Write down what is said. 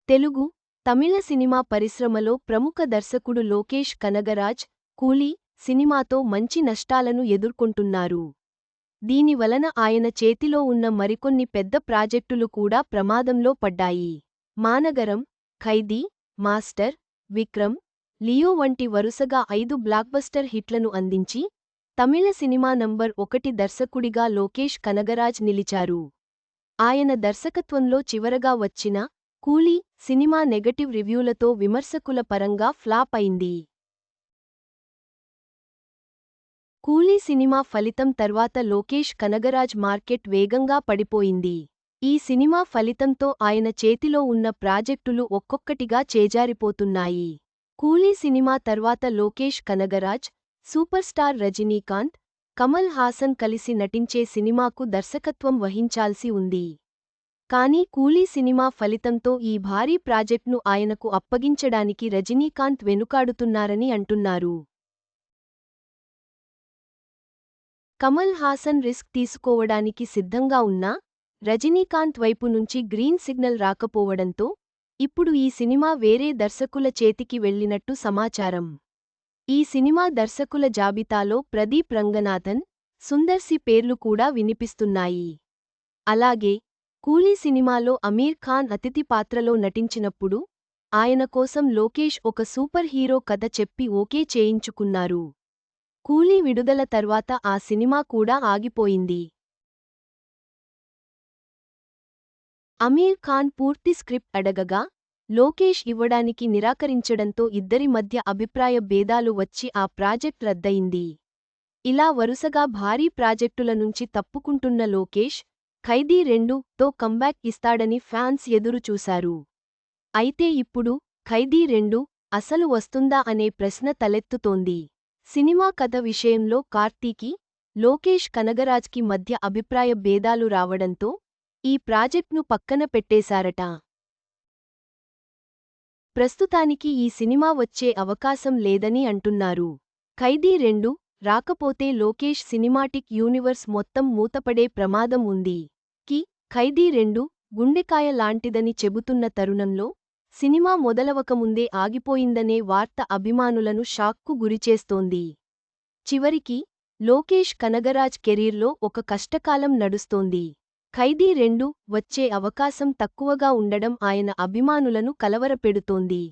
తెలుగు, తమిళ cinema పరిశ్రమలో ప్రముఖ దర్శకుడు లోకేష్ కనగరాజ్, కూలీ సినిమాతో మంచి నష్టాలను ఎదుర్కొంటున్నారు. దీని వలన ఆయన చేతిలో ఉన్న మరికొన్ని పెద్ద ప్రాజెక్టులు కూడా ప్రమాదంలో పడ్డాయి. మానగరం, ఖైదీ, మాస్టర్, విక్రమ్, లియో వంటి వరుసగా 5 బ్లాక్బస్టర్ హిట్లను అందించి, తమిళ సినిమా నంబర్ 1 దర్శకుడిగా లోకేష్ కనగరాజ్ నిలిచారు. ఆయన దర్శకత్వంలో చివరగా వచ్చిన కూలీ సినిమా నెగటివ్ రివ్యూలతో విమర్శకుల పరంగా ఫ్లాప్ అయింది. కూలీ సినిమా ఫలితం తర్వాత లోకేష్ కనగరాజ్ మార్కెట్ వేగంగా పడిపోయింది. ఈ సినిమా ఫలితంతో ఆయన చేతిలో ఉన్న ప్రాజెక్టులు ఒక్కొక్కటిగా చేజారిపోతున్నాయి. కూలీ సినిమా తర్వాత లోకేష్ కనగరాజ్, సూపర్ స్టార్ రజనీకాంత్, కమల్ హాసన్ కలిసి నటించే సినిమాకు దర్శకత్వం వహించాల్సి ఉంది. కానీ కూలీ సినిమా ఫలితంతో ఈ భారీ ప్రాజెక్ట్ను ఆయనకు అప్పగించడానికి రజనీకాంత్ వెనుకాడుతున్నారని అంటున్నారు. కమల్ హాసన్ రిస్క్ తీసుకోవడానికి సిద్ధంగా ఉన్నా, రజనీకాంత్ వైపు నుంచి గ్రీన్ సిగ్నల్ రాకపోవడంతో ఇప్పుడు ఈ సినిమా వేరే దర్శకుల చేతికి వెళ్లినట్టు సమాచారం. ఈ సినిమా దర్శకుల జాబితాలో ప్రదీప్ రంగనాథన్, సుందర్ సి పేర్లు కూడా వినిపిస్తున్నాయి. అలాగే కూలీ సినిమాలో అమీర్ ఖాన్ అతిథి పాత్రలో నటించినప్పుడు ఆయన కోసం లోకేష్ ఒక సూపర్ హీరో కథ చెప్పి ఓకే చేయించుకున్నారు. కూలీ విడుదల తర్వాత ఆ సినిమా కూడా ఆగిపోయింది. అమీర్ ఖాన్ పూర్తి స్క్రిప్ట్ అడగగా లోకేష్ ఇవ్వడానికి నిరాకరించడంతో ఇద్దరి మధ్య అభిప్రాయ భేదాలు వచ్చి ఆ ప్రాజెక్ట్ రద్దయింది. ఇలా వరుసగా భారీ ప్రాజెక్టుల నుంచి తప్పుకుంటున్న లోకేష్ ఖైదీ 2తో కంబ్యాక్ ఇస్తాడని ఫ్యాన్స్ ఎదురు చూశారు. అయితే ఇప్పుడు ఖైదీ 2 అసలు వస్తుందా అనే ప్రశ్న తలెత్తుతోంది. సినిమా కథ విషయంలో కార్తీకి, లోకేష్ కనగరాజ్కి మధ్య అభిప్రాయ భేదాలు రావడంతో ఈ ప్రాజెక్ట్ను పక్కన పెట్టేశారట. ప్రస్తుతానికి ఈ సినిమా వచ్చే అవకాశం లేదని అంటున్నారు. ఖైదీ 2 రాకపోతే లోకేష్ సినిమాటిక్ యూనివర్స్ మొత్తం మూతపడే ప్రమాదం ఉంది. ఖైదీ 2 గుండెకాయ లాంటిదని చెబుతున్న తరుణంలో సినిమా మొదలవకముందే ఆగిపోయిందనే వార్త అభిమానులను షాక్కు గురిచేస్తోంది. చివరికి లోకేష్ కనగరాజ్ కెరీర్లో ఒక కష్టకాలం నడుస్తోంది. ఖైదీ 2 వచ్చే అవకాశం తక్కువగా ఉండడం ఆయన అభిమానులను కలవరపెడుతోంది.